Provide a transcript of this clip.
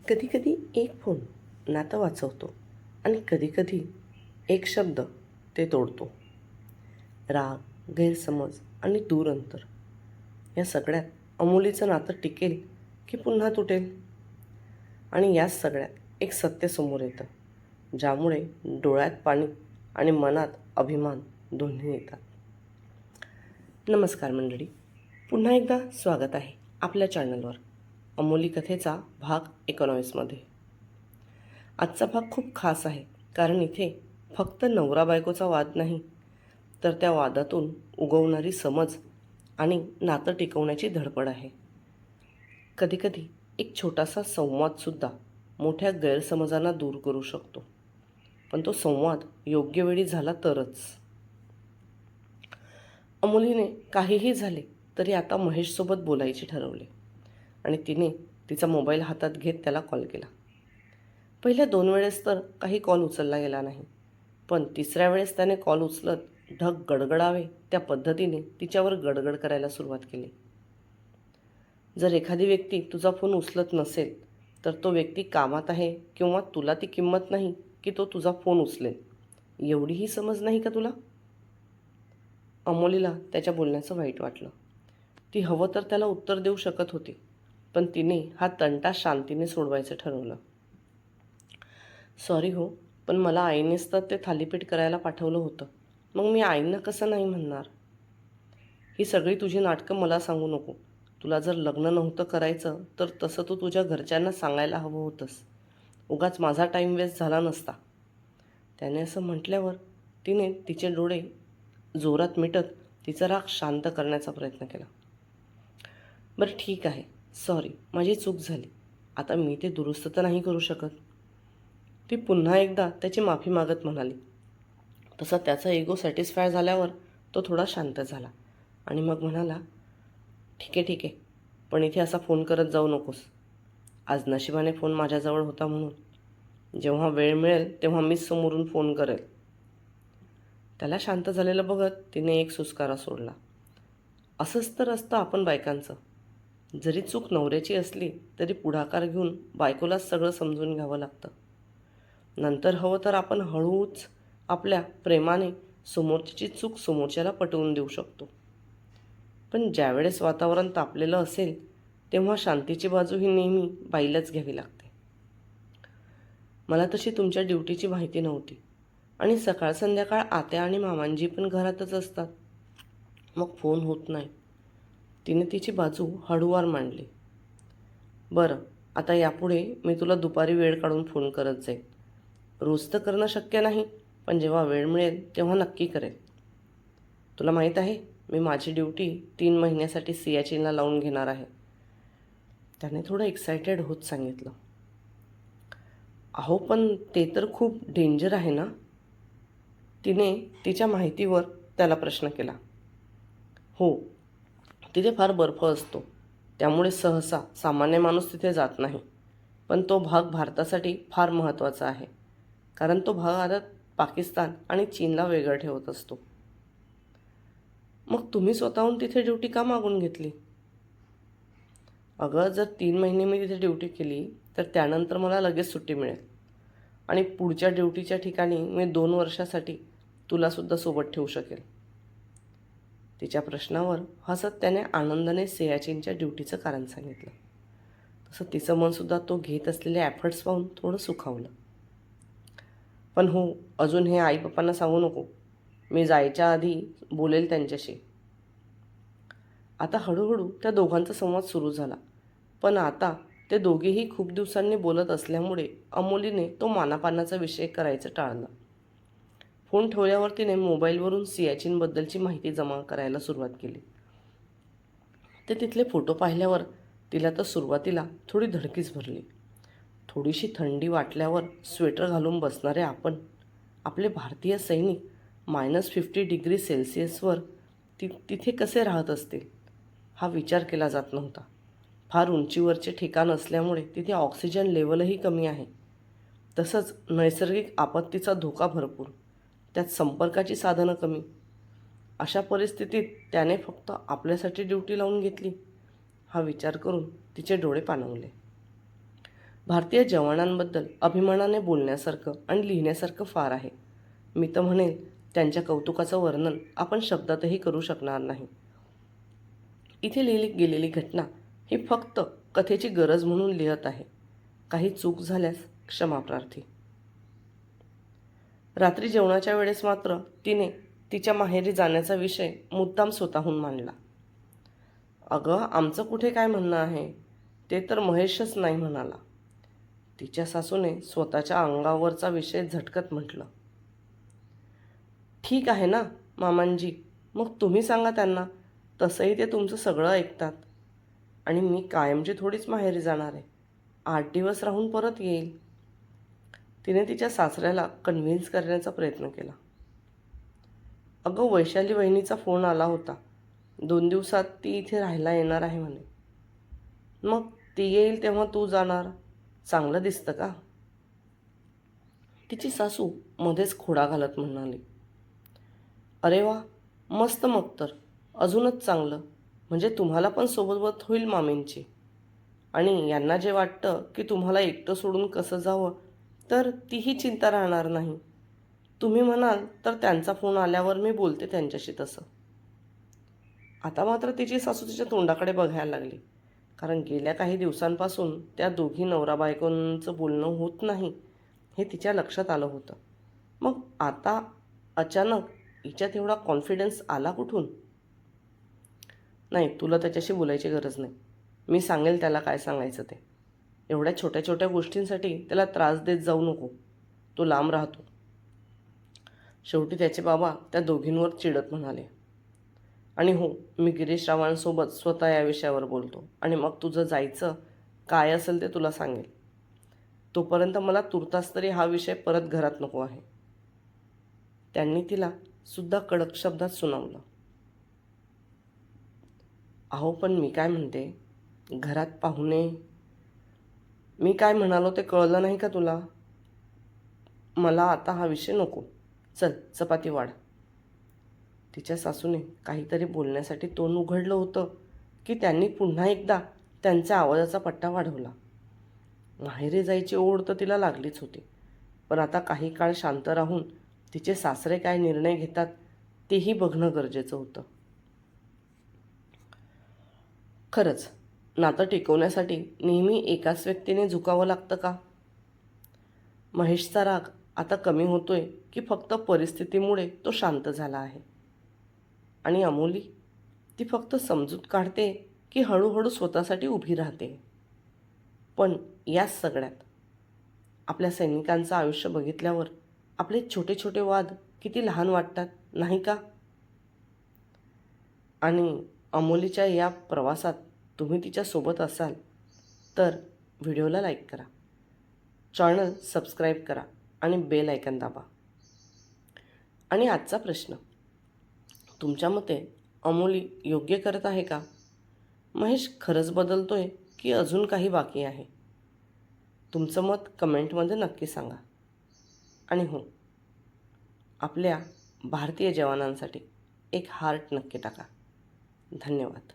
कधीकधी एक फोन नातं वाचवतो आणि कधीकधी एक शब्द ते तोडतो. राग, गैरसमज आणि दूर अंतर या सगळ्यात अमोलीचं नातं टिकेल की पुन्हा तुटेल? आणि याच सगळ्यात एक सत्य समोर येतं, ज्यामुळे डोळ्यात पाणी आणि मनात अभिमान दोन्ही येतात. नमस्कार मंडळी, पुन्हा एकदा स्वागत आहे आपल्या चॅनलवर अमोली कथेचा भाग 19मध्ये. आजचा भाग खूप खास आहे, कारण इथे फक्त नवरा बायकोचा वाद नाही, तर त्या वादातून उगवणारी समज आणि नातं टिकवण्याची धडपड आहे. कधीकधी एक छोटासा संवादसुद्धा मोठ्या गैरसमजांना दूर करू शकतो, पण तो संवाद योग्य वेळी झाला तरच. अमोलीने काहीही झाले तरी आता महेशसोबत बोलायचे ठरवले आणि तिने तिचा मोबाईल हातात घेत त्याला कॉल केला. पहिल्या 2 वेळेस तर काही कॉल उचलला गेला नाही, पण तिसऱ्या वेळेस त्याने कॉल उचलत ढग गडगडावे त्या पद्धतीने तिच्यावर गडगड करायला सुरुवात केली. जर एखादी व्यक्ती तुझा फोन उचलत नसेल, तर तो व्यक्ती कामात आहे किंवा तुला ती किंमत नाही की तो तुझा फोन उचलेल, एवढीही समज नाही का तुला? अमोलीला त्याच्या बोलण्याचं वाईट वाटलं. ती हवं तर त्याला उत्तर देऊ शकत होती, पण तिने हा तंटा शांतीने सोडवायचं ठरवलं. सॉरी हो, पण मला आईनेच तर ते थालीपीठ करायला पाठवलं होतं. मग मी आईंना कसं नाही म्हणणार? ही सगळी तुझी नाटकं मला सांगू नको. तुला जर लग्न नव्हतं करायचं, तर तसं तू तुझ्या घरच्यांना सांगायला हवं होतंस. उगाच माझा टाईम वेस्ट झाला नसता. त्याने असं म्हटल्यावर तिने तिचे डोळे जोरात मिटत तिचा राग शांत करण्याचा प्रयत्न केला. बरं ठीक आहे, सॉरी, माझी चूक झाली. आता मी ते दुरुस्त तर नाही करू शकत. ती पुन्हा एकदा त्याची माफी मागत म्हणाली. तसा त्याचा इगो सॅटिस्फाय झाल्यावर तो थोडा शांत झाला आणि मग म्हणाला, ठीक आहे, पण इथे असा फोन करत जाऊ नकोस. आज नशिबाने फोन माझ्याजवळ होता म्हणून. जेव्हा वेळ मिळेल तेव्हा मीच समोरून फोन करेल. त्याला शांत झालेलं बघत तिने एक सुस्कारा सोडला. असंच तर असतं आपण बायकांचं. जरी चूक नवऱ्याची असली तरी पुढाकार घेऊन बायकोलाच सगळं समजून घ्यावं लागतं. नंतर हवं तर आपण हळूच आपल्या प्रेमाने समोरच्याची चूक समोरच्याला पटवून देऊ शकतो. पण ज्यावेळेस वातावरण तापलेलं असेल तेव्हा शांतीची बाजू ही नेहमी बाईलाच घ्यावी लागते. मला तशी तुमच्या ड्युटीची माहिती नव्हती आणि सकाळ संध्याकाळ आत्या आणि मामांजी पण घरातच असतात. मग फोन होत नाही. तिने तिची बाजू हळूवार मांडली. बरं, आता यापुढे मी तुला दुपारी वेळ काढून फोन करत जाईल. रोज तर करणं शक्य नाही, पण जेव्हा वेळ मिळेल तेव्हा नक्की करेल. तुला माहीत आहे, मी माझी ड्युटी 3 महिन्यासाठी सियाचीनला लावून घेणार आहे. त्याने थोडं एक्सायटेड होत सांगितलं. अहो, पण ते तर खूप डेंजर आहे ना? तिने तिच्या माहितीवर त्याला प्रश्न केला. हो, तिथे फार बर्फ असतो, त्यामुळे सहसा सामान्य माणूस तिथे जात नाही. पण तो भाग भारतासाठी फार महत्त्वाचा आहे, कारण तो भाग आता पाकिस्तान आणि चीनला वेगळं ठेवत असतो. मग तुम्ही स्वतःहून तिथे ड्युटी का मागून घेतली? अगं, जर 3 महिने मी तिथे ड्युटी केली तर त्यानंतर मला लगेच सुट्टी मिळेल आणि पुढच्या ड्युटीच्या ठिकाणी मी 2 वर्षासाठी तुलासुद्धा सोबत ठेवू शकेल. तिच्या प्रश्नावर हसत त्याने आनंदाने सियाचीनच्या ड्युटीचं कारण सांगितलं. तसं तिचं मनसुद्धा तो घेत असलेले एफर्ट्स पाहून थोडं सुखावलं. पण हो, अजून हे आई पप्पांना सांगू नको. मी जायच्या आधी बोलेल त्यांच्याशी. आता हळूहळू त्या दोघांचा संवाद सुरू झाला, पण आता ते दोघेही खूप दिवसांनी बोलत असल्यामुळे अमोलीने तो मानापानाचा विषय करायचं टाळलं. फोन ठेवल्यावर तिने मोबाईलवरून सियाचीनबद्दलची माहिती जमा करायला सुरुवात केली. ते तिथले फोटो पाहिल्यावर तिला तर सुरुवातीला थोडी धडकीच भरली. थोडीशी थंडी वाटल्यावर स्वेटर घालून बसणारे आपण, आपले भारतीय सैनिक -50°C तिथे कसे राहत असतील, हा विचार केला जात नव्हता. फार उंचीवरचे ठिकाण असल्यामुळे तिथे ऑक्सिजन लेवलही कमी आहे. तसंच नैसर्गिक आपत्तीचा धोका भरपूर, त्यात संपर्काची साधनं कमी. अशा परिस्थितीत त्याने फक्त आपल्यासाठी ड्युटी लावून घेतली, हा विचार करून तिचे डोळे पाणावले. भारतीय जवानांबद्दल अभिमानाने बोलण्यासारखं आणि लिहिण्यासारखं फार आहे. मी तर म्हणेन त्यांच्या कौतुकाचं वर्णन आपण शब्दातही करू शकणार नाही. इथे लिहिली गेलेली घटना ही फक्त कथेची गरज म्हणून लिहत आहे. काही चूक झाल्यास क्षमाप्रार्थी. रात्री जेवणाच्या वेळेस मात्र तिने तिच्या माहेरी जाण्याचा विषय मुद्दाम स्वतःहून मांडला. अगं, आमचं कुठे काय म्हणणं आहे, ते तर महेशच नाही म्हणाला. तिच्या सासूने स्वतःच्या अंगावरचा विषय झटकत म्हटलं. ठीक आहे ना मामांजी, मग तुम्ही सांगा त्यांना. तसंही ते तुमचं सगळं ऐकतात. आणि मी कायमची थोडीच माहेरी जाणार आहे. 8 दिवस राहून परत येईल. तिने तिच्या सासऱ्याला कन्व्हिन्स करण्याचा प्रयत्न केला. अगं, वैशाली वहिनीचा फोन आला होता. 2 दिवसात ती इथे राहायला येणार आहे म्हणे. मग ती येईल तेव्हा तू जाणार, चांगलं दिसतं का? तिची सासू मध्येच खोडा घालत म्हणाली. अरे वा, मस्त, मग तर अजूनच चांगलं. म्हणजे तुम्हाला पण सोबत होईल मामींची. आणि यांना जे वाटतं की तुम्हाला एकटं सोडून कसं जावं, तर तीही चिंता राहणार नाही. तुम्ही म्हणाल तर त्यांचा फोन आल्यावर मी बोलते त्यांच्याशी तसं. आता मात्र तिची सासू तिच्या तोंडाकडे बघायला लागली. कारण गेल्या काही दिवसांपासून त्या दोघी नवरा बायकोंचं बोलणं होत नाही हे तिच्या लक्षात आलं होतं. मग आता अचानक हिच्यात एवढा कॉन्फिडन्स आला कुठून? नाही, तुला त्याच्याशी बोलायची गरज नाही. मी सांगेल त्याला काय सांगायचं ते. एवढ्या छोट्या छोट्या गोष्टींसाठी त्याला त्रास देत जाऊ नको. तो लांब राहतो. शेवटी त्याचे बाबा त्या दोघींवर चिडत म्हणाले. आणि हो, मी गिरीश रावांसोबत स्वतः या विषयावर बोलतो आणि मग तुझं जायचं काय असेल ते तुला सांगेल. तोपर्यंत मला तुर्तास तरी हा विषय परत घरात नको आहे. त्यांनी तिला सुद्धा कडक शब्दात सुनावलं. अहो, पण मी काय म्हणते, घरात पाहुणे. मी काय म्हणालो ते कळलं नाही का तुला? मला आता हा विषय नको. चल, चपाती वाढ. तिच्या सासूने काहीतरी बोलण्यासाठी तोंड उघडलं होतं की त्यांनी पुन्हा एकदा त्यांच्या आवाजाचा पट्टा वाढवला. माहेरी जायची ओढ तर तिला लागलीच होती. पण आता काही काळ शांत राहून तिचे सासरे काय निर्णय घेतात तेही बघणं गरजेचं होतं. खरंच, नातं टिकवण्यासाठी नेहमी एकाच व्यक्तीने झुकावं लागतं का? महेशचा राग आता कमी होतोय की फक्त परिस्थितीमुळे तो शांत झाला आहे? आणि अमोली, ती फक्त समजूत काढते की हळूहळू स्वतःसाठी उभी राहते? पण याच सगळ्यात आपल्या सैनिकांचं आयुष्य बघितल्यावर आपले छोटे छोटे वाद किती लहान वाटतात, नाही का? आणि अमोलीच्या या प्रवासात तुम्ही तिच्यासोबत असाल तर व्हिडिओला लाईक करा, चॅनल सबस्क्राईब करा आणि बेल आयकन दाबा. आणि आजचा प्रश्न, तुमच्या मते अमोली योग्य करत आहे का? महेश खरंच बदलतोय की अजून काही बाकी आहे? तुमचं मत कमेंटमध्ये नक्की सांगा. आणि हो, आपल्या भारतीय जवानांसाठी एक हार्ट नक्की टाका. धन्यवाद.